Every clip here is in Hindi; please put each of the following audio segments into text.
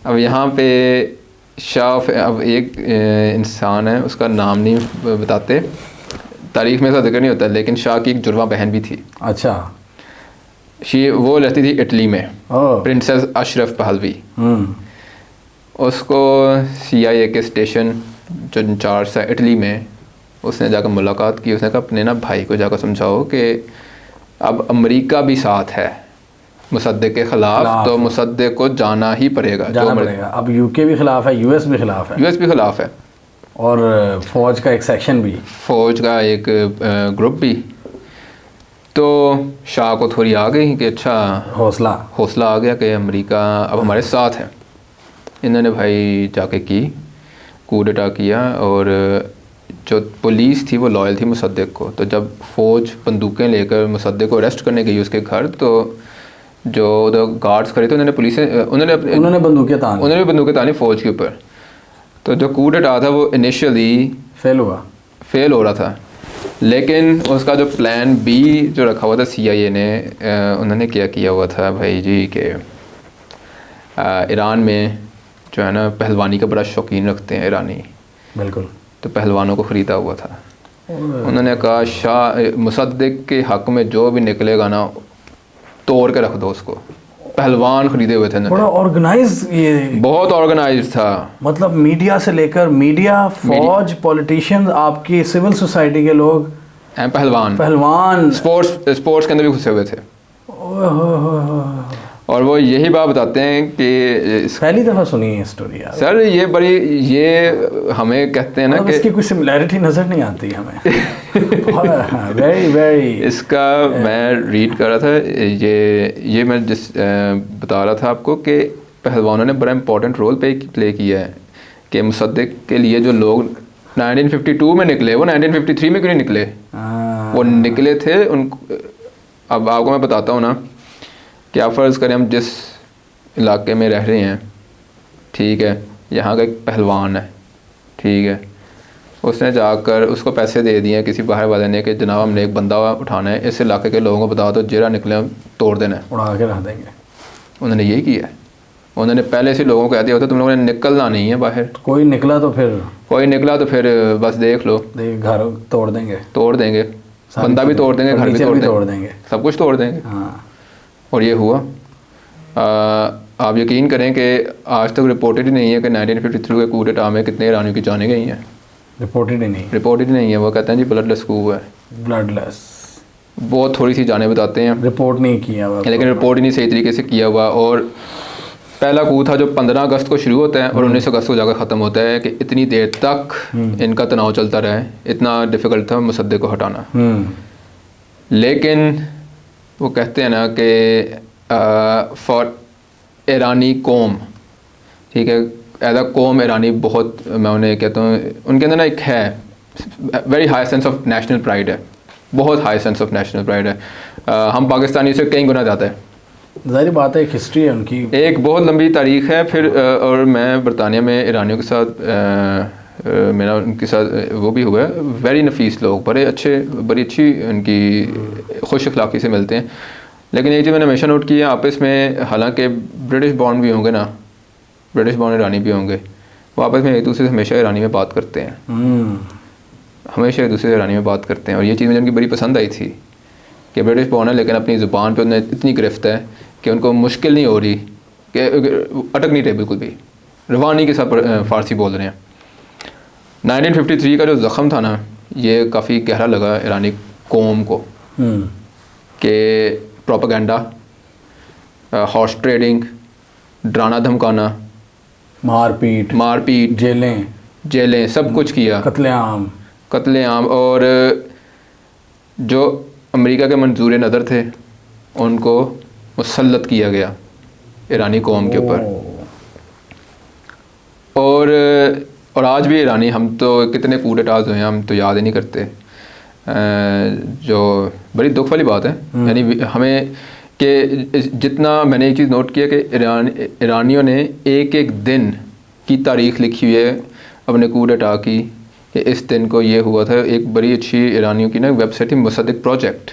अब यहाँ पे शाह, अब एक इंसान है, उसका नाम नहीं बताते, तारीख में ऐसा जिक्र नहीं होता, लेकिन शाह की एक जुड़वा बहन भी थी। अच्छा। वो रहती थी इटली में, प्रिंसेस अशरफ पहलवी। उसको CIA के स्टेशन जो इंचार्ज था इटली में, उसने जाकर मुलाकात की। उसने कहा अपने ना भाई को जाकर समझाओ कि अब अमेरिका भी साथ है मुसद्दिक के ख़िलाफ़, तो मुसद्दिक को जाना ही पड़ेगा। अब UK भी खिलाफ है, US भी खिलाफ है। US भी खिलाफ है, और फ़ौज का एक सेक्शन भी, फ़ौज का एक ग्रुप भी। तो शाह को थोड़ी आ गई कि अच्छा हौसला आ गया कि अमेरिका अब हमारे साथ है। इन्होंने भाई जाके की, कूड अटैक किया, और जो पुलिस थी वो लॉयल थी मुसद्दिक को। तो जब फ़ौज बंदूकें लेकर मुसद्दिक को अरेस्ट करने गई उसके घर, तो जो उधर गार्ड्स खड़े थे उन्होंने बंदूकें तानी फ़ौज के ऊपर। तो जो कूड अटैक था वो इनिशियली फेल हो रहा था, लेकिन उसका जो प्लान बी जो रखा हुआ था CIA ने, उन्होंने क्या किया हुआ था भाई जी कि ईरान में जो है ना पहलवानी का बड़ा शौकीन रखते हैं ईरानी, बिल्कुल। तो पहलवानों को ख़रीदा हुआ था। उन्होंने कहा शाह मुसद्दिक के हक़ में जो भी निकलेगा ना तोड़ के रख दो उसको। पहलवान खरीदे हुए थे। बड़ा ऑर्गेनाइज, ये बहुत ऑर्गेनाइज था। मतलब मीडिया से लेकर फौज, पॉलिटिशियंस, आपकी सिविल सोसाइटी के लोग, पहलवान स्पोर्ट्स के अंदर भी घुसे हुए थे। और वो यही बात बताते हैं कि पहली दफ़ा सुनी है स्टोरी यार। सर ये हमें कहते हैं ना कि इसकी कोई सिमिलैरिटी नज़र नहीं आती हमें। वेरी इसका मैं रीड कर रहा था, ये मैं बता रहा था आपको कि पहलवानों ने बड़ा इम्पोर्टेंट रोल प्ले किया है कि मुसद्दिक के लिए जो लोग 1952 में निकले, वो 1953 में क्यों नहीं निकले? वो निकले थे अब आपको मैं बताता हूँ ना कि आप फ़र्ज़ करें हम जिस इलाके में रह रहे हैं, ठीक है, यहाँ का एक पहलवान है, ठीक है, उसने जाकर उसको पैसे दे दिए किसी बाहर वाले ने कि जनाब हमने एक बंदा उठाना है, इस इलाके के लोगों को बता दो जरा निकले तोड़ देना है, उड़ा के रख देंगे। उन्होंने यही किया है। उन्होंने पहले से लोगों को कह दिया होता तुम लोगों ने निकलना नहीं है बाहर। कोई निकला तो फिर बस देख लो, घर तोड़ देंगे, बंदा भी तोड़ देंगे, घर भी तोड़ देंगे, सब कुछ तोड़ देंगे। हाँ। और ये हुआ। आप यकीन करें कि आज तक रिपोर्टेड ही नहीं है कि 1953 के कूड अटैक में कितने ईरानियों की जानें गई हैं। रिपोर्टेड ही नहीं है। वो कहते हैं जी ब्लडलेस कू हुआ है। बहुत थोड़ी सी जानें बताते हैं, रिपोर्ट नहीं किया हुआ, लेकिन रिपोर्ट ही नहीं सही तरीके से किया हुआ। और पहला कू था जो 15 अगस्त को शुरू होता है और 19 अगस्त को जाकर ख़त्म होता है, कि इतनी देर तक इनका तनाव चलता रहा है, इतना डिफ़िकल्ट था मुसद्दिक को हटाना। लेकिन वो कहते हैं ना कि फॉर ईरानी कौम, ठीक है, एज अ कौम ईरानी बहुत, मैं उन्हें कहता हूँ, उनके अंदर ना एक है very high sense of national pride है, बहुत high sense of national pride है। हम पाकिस्तानी से कई गुना ज़्यादा है। ज़ाहिर बात है, एक हिस्ट्री है उनकी, एक बहुत लंबी तारीख़ है। फिर और मैं बरतानिया में ईरानियों के साथ मेरा उनके साथ वो भी हुआ है। वेरी नफीस लोग, बड़ी अच्छी उनकी खुश अखलाक़ी से मिलते हैं। लेकिन एक चीज़ मैंने हमेशा नोट की है आपस में, हालांकि ब्रिटिश बॉन्ड भी होंगे ना, ब्रिटिश बॉन्ड ईरानी भी होंगे, वो आपस में एक दूसरे से हमेशा ईरानी में बात करते हैं, हमेशा एक दूसरे से ईरानी में बात करते हैं। और ये चीज़ मुझे उनकी बड़ी पसंद आई थी कि ब्रिटिश बॉन्ड है लेकिन अपनी ज़ुबान पर उन्हें इतनी गिरफ्त है कि उनको मुश्किल नहीं हो रही, कि अटक नहीं रहे, बिल्कुल भी रवानी के साथ फ़ारसी बोल रहे हैं। 1953 का जो ज़ख़म था ना, ये काफ़ी गहरा लगा ईरानी कौम को, कि प्रोपेगेंडा, हॉर्स ट्रेडिंग, डराना धमकाना, मारपीट, जेलें सब कुछ किया, कत्लेआम। और जो अमेरिका के मंजूर नज़र थे उनको मुसल्लत किया गया ईरानी कौम के ऊपर। और आज भी ईरानी, हम तो कितने कूड अटैक्स हुए हैं हम तो याद ही नहीं करते, जो बड़ी दुख वाली बात है। यानी हमें कि जितना मैंने एक चीज़ नोट किया कि ईरानियों ने एक एक दिन की तारीख़ लिखी हुई है अपने कूड अटैक की, कि इस दिन को ये हुआ था। एक बड़ी अच्छी ईरानियों की ना वेबसाइट थी मुसद्दिक प्रोजेक्ट,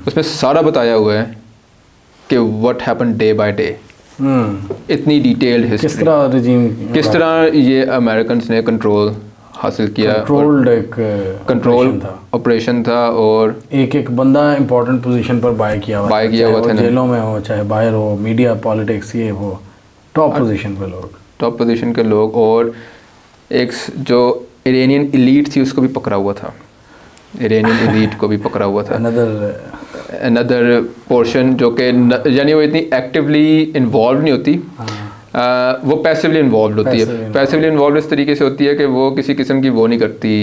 उसमें सारा बताया हुआ है कि what happen day by day, इतनी डिटेल्ड हिस्ट्री, किस तरह ये अमेरिकन ने कंट्रोल हासिल किया, कंट्रोल ऑपरेशन था, और एक बंदा इंपॉर्टेंट पोजीशन पर बाय किया हुआ था, जेलों में हो चाहे बाहर हो, मीडिया पॉलिटिक्स ये वो टॉप पोजीशन पे लोग, टॉप पोजीशन के लोग, और एक जो इरानियन एलीट थी उसको भी पकड़ा हुआ था, इरानियन एलीट को भी पकड़ा हुआ था, अनदर पोर्शन जो कि यानी वो इतनी एक्टिवली इन्वॉल्व नहीं होती, वो पैसिवली इन्वॉल्व होती है। पैसिवली इन्वॉल्व इस तरीके से होती है कि वो किसी किस्म की वो नहीं करती,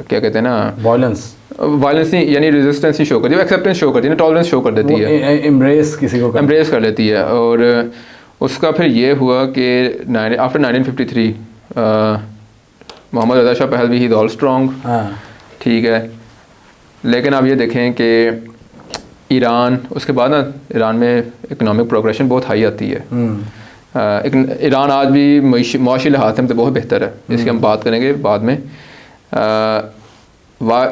क्या कहते हैं ना, वायलेंस नहीं, यानी रेजिस्टेंस नहीं शो करती, वो एक्सेप्टेंस शो करती है, टॉलरेंस शो कर देती है, एम्ब्रेस किसी को एम्ब्रेस कर लेती है। और उसका फिर ये हुआ कि after 1953 Mohammad Reza Shah Pahlavi he is all strong, ठीक है, लेकिन आप ये देखें कि ईरान, उसके बाद ना ईरान में इकोनॉमिक प्रोग्रेशन बहुत हाई आती है। ईरान आज भी मुआशी लिहाज से बहुत बेहतर है, इसकी हम बात करेंगे बाद में।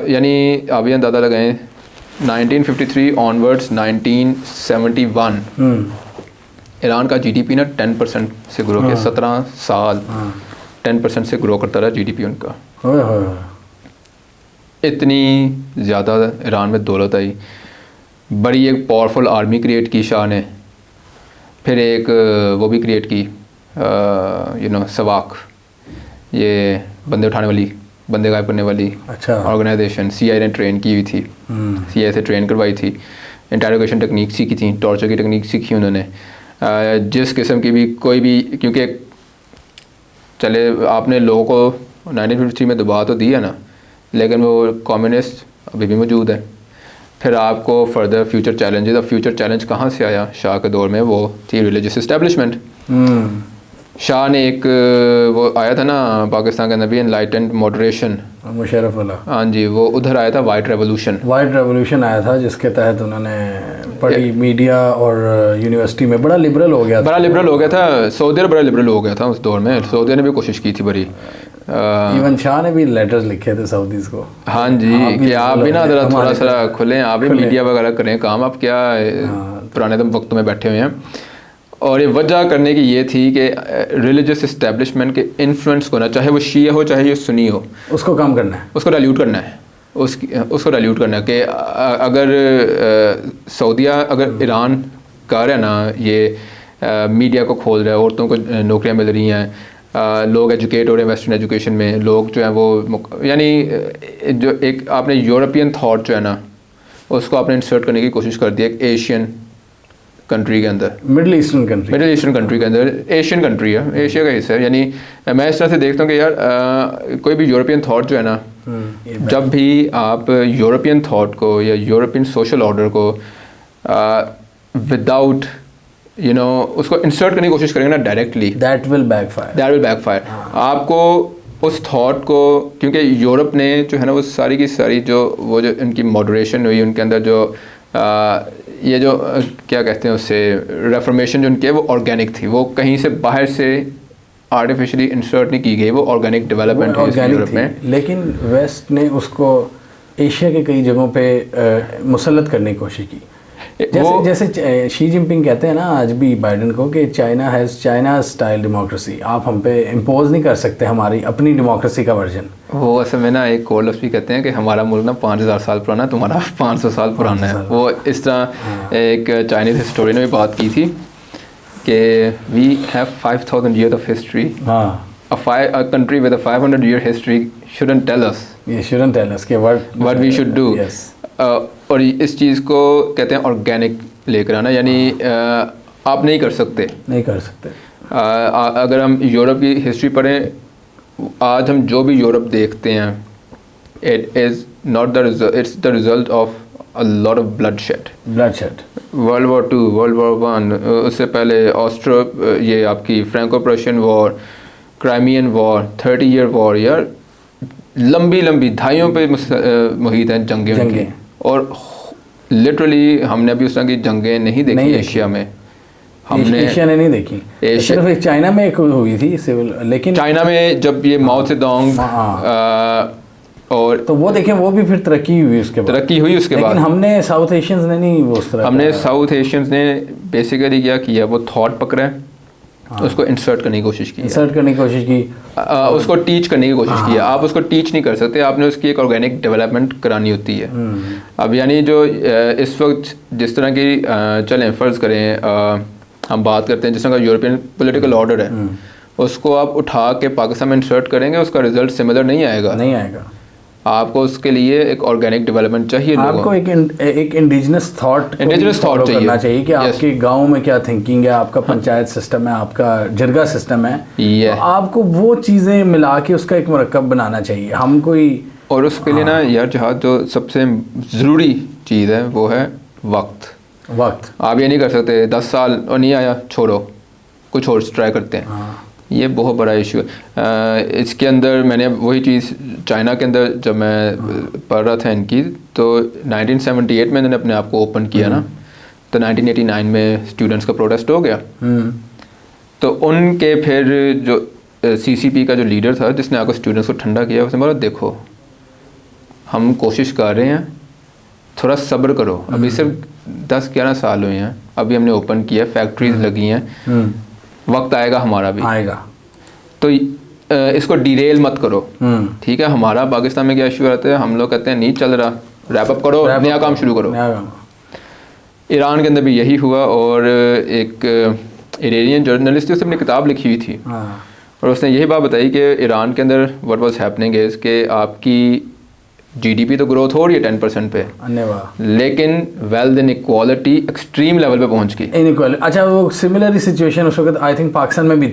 यानी आप ये अंदाज़ा लगाएं 1953 ऑनवर्ड्स 1971 ईरान का जीडीपी ना 10% से ग्रो किया, 17 साल 10% से ग्रो करता रहा जीडीपी उनका। इतनी ज़्यादा ईरान में दौलत आई, बड़ी एक पावरफुल आर्मी क्रिएट की शाह ने, फिर एक वो भी क्रिएट की सवाक, ये बंदे उठाने वाली, बंदे गायब करने वाली ऑर्गेनाइजेशन, सीआईए ने ट्रेन की हुई थी, सीआईए से ट्रेन करवाई थी, इंटेरोगेशन टेक्निक सीखी थी, टॉर्चर की टेक्निक सीखी उन्होंने। जिस किस्म की भी कोई भी, क्योंकि चले आपने लोगों को 1953 में दबा तो दिया ना, लेकिन वो कम्युनिस्ट अभी भी मौजूद है। फिर आपको फर्दर फ्यूचर चैलेंजेस, अब फ्यूचर चैलेंज कहाँ से आया शाह के दौर में, वो थी रिलीजियस इस्टेब्लिशमेंट। शाह ने एक वो आया था ना पाकिस्तान के नबी, एनलाइटेंड मॉडरेशन, मुशर्रफ वाला, हाँ जी, वो उधर आया था, वाइट रेवोल्यूशन आया था, जिसके तहत उन्होंने बड़ी मीडिया और यूनिवर्सिटी में बड़ा लिबरल हो गया था, सऊदी अरब बड़ा लिबरल हो गया था उस दौर में, सऊदी ने भी कोशिश की थी बड़ी, इवन शाह ने भी लेटर्स लिखे थे सऊदीज़ को, हाँ जी, कि आप भी ना ज़रा थोड़ा सा खुलें, आप भी मीडिया वगैरह करें काम, आप क्या पुराने वक्तों में बैठे हुए हैं। और ये वजह करने की ये थी कि रिलीजियस इस्टेब्लिशमेंट के इन्फ्लुएंस को ना, चाहे वो शिया हो चाहे ये सुन्नी हो, उसको कम करना है, उसको डाइल्यूट करना है, उसको डाइल्यूट करना है। कि अगर सऊदीया, अगर ईरान कर रहा है ना ये मीडिया को खोल रहा है, औरतों को नौकरियां मिल रही हैं, लोग एजुकेट हो रहे हैं वेस्टर्न एजुकेशन में, लोग जो हैं वो, यानी जो एक आपने यूरोपियन थॉट जो है ना उसको आपने इंसर्ट करने की कोशिश कर दी एक एशियन कंट्री के अंदर, मिडिल ईस्टर्न कंट्री के अंदर, एशियन कंट्री है, एशिया का हिस्सा है। यानी मैं इस तरह से देखता हूँ कि यार कोई भी यूरोपियन थॉट जो है ना, जब भी आप यूरोपियन थॉट को या यूरोपियन सोशल ऑर्डर को विदाउट उसको इंसर्ट करने की कोशिश करेंगे ना डायरेक्टली, दैट विल बैकफायर। आपको उस थॉट को, क्योंकि यूरोप ने जो है ना वो सारी की सारी जो वो जो इनकी मॉडरेशन हुई, उनके अंदर जो ये जो क्या कहते हैं उससे रेफॉर्मेशन जो उनकी है वो ऑर्गेनिक थी, वो कहीं से बाहर से आर्टिफिशियली इंसर्ट नहीं की गई, वो ऑर्गेनिक डेवलपमेंट है यूरोप में। लेकिन वेस्ट ने उसको एशिया के कई जगहों पे मुसल्लत करने की कोशिश की, जैसे शी जिनपिंग कहते हैं ना आज भी बाइडेन को कि चाइना स्टाइल डेमोक्रेसी, आप हम पे इम्पोज नहीं कर सकते हमारी अपनी डेमोक्रेसी का वर्जन। वो असल में ना एक कोल्ड भी कहते हैं कि हमारा मुल्क ना 5000 साल पुराना है, तुम्हारा 500 साल पुराना है। वो इस तरह एक चाइनीज हिस्टोरियन ने भी बात की थी कि we have 5000 years of history, a country with a 500 year history shouldn't tell us कि what we should do। और इस चीज़ को कहते हैं ऑर्गेनिक लेकर आना, यानी आप नहीं कर सकते। अगर हम यूरोप की हिस्ट्री पढ़ें, आज हम जो भी यूरोप देखते हैं, it's the result of a lot of bloodshed। World War II, World War I, उससे पहले ये आपकी Franco Prussian war, Crimean war, 30 year war, यार लंबी दहाइयों पे मुहित हैं जंगें। और लिटरली हमने अभी उस तरह की जंगें नहीं देखी एशिया में, हमने एशिया ने नहीं देखी, सिर्फ एक चाइना में एक हुई थी सिविल, लेकिन चाइना में जब ये माओ त्से-तुंग और तो वो देखें, वो भी फिर तरक्की हुई उसके बाद, तरक्की हुई उसके बाद। लेकिन हमने साउथ एशियंस ने नहीं वो उस तरह हमने साउथ एशियंस ने बेसिकली क्या किया, वो थॉट पकड़ा है, उसको इंसर्ट करने की कोशिश की, इंसर्ट करने की कोशिश की, उसको टीच करने की कोशिश की है। आप उसको टीच नहीं कर सकते, आपने उसकी एक ऑर्गेनिक डेवलपमेंट करानी होती है। अब यानी जो इस वक्त जिस तरह की चलें फ़र्ज़ करें हम बात करते हैं जिस तरह का यूरोपियन पॉलिटिकल ऑर्डर है, उसको आप उठा के पाकिस्तान में इंसर्ट करेंगे, उसका रिजल्ट सिमिलर नहीं आएगा। आपको उसके लिए एक ऑर्गेनिक डेवलपमेंट चाहिए, आपको एक इंडिजिनस थॉट चाहिए करना चाहिए कि आपके गांव में क्या थिंकिंग है, आपका पंचायत सिस्टम है, आपका जरगा सिस्टम है, तो आपको वो चीज़ें मिला के उसका एक मुरक्कब बनाना चाहिए। हम कोई और उसके लिए ना यार जहाँ जो सबसे ज़रूरी चीज़ है वो है वक्त। आप ये नहीं कर सकते 10 साल और नहीं आया छोड़ो, कुछ और ट्राई करते हैं। ये बहुत बड़ा इशू है। इसके अंदर मैंने वही चीज़ चाइना के अंदर जब मैं पढ़ रहा था इनकी, तो 1978 में इन्होंने अपने आप को ओपन किया ना, तो 1989 में स्टूडेंट्स का प्रोटेस्ट हो गया। तो उनके फिर जो CCP का जो लीडर था जिसने आकर स्टूडेंट्स को ठंडा किया, उसने बोला देखो हम कोशिश कर रहे हैं, थोड़ा सब्र करो, अभी सिर्फ 10-11 साल हुए हैं, अभी हमने ओपन किया, फैक्ट्रीज लगी हैं, वक्त आएगा हमारा भी आएगा, तो इसको डिरेल मत करो। ठीक है, हमारा पाकिस्तान में क्या इशू रहता है, हम लोग कहते हैं नहीं चल रहा, रैप अप करो, नया काम शुरू करो। ईरान के अंदर भी यही हुआ, और एक इरानियन जर्नलिस्ट थी, उसने अपनी किताब लिखी हुई थी, और उसने यही बात बताई कि ईरान के अंदर व्हाट वाज हैपनिंग इज़ कि आपकी GDP तो ग्रोथ हो रही है 10% पे, लेकिन वेल्थ इनइक्वालिटी एक्सट्रीम लेवल पे पहुंच गई। अच्छा, वो सिमिलर सिचुएशन उस वक्त आई थिंक पाकिस्तान में भी थी।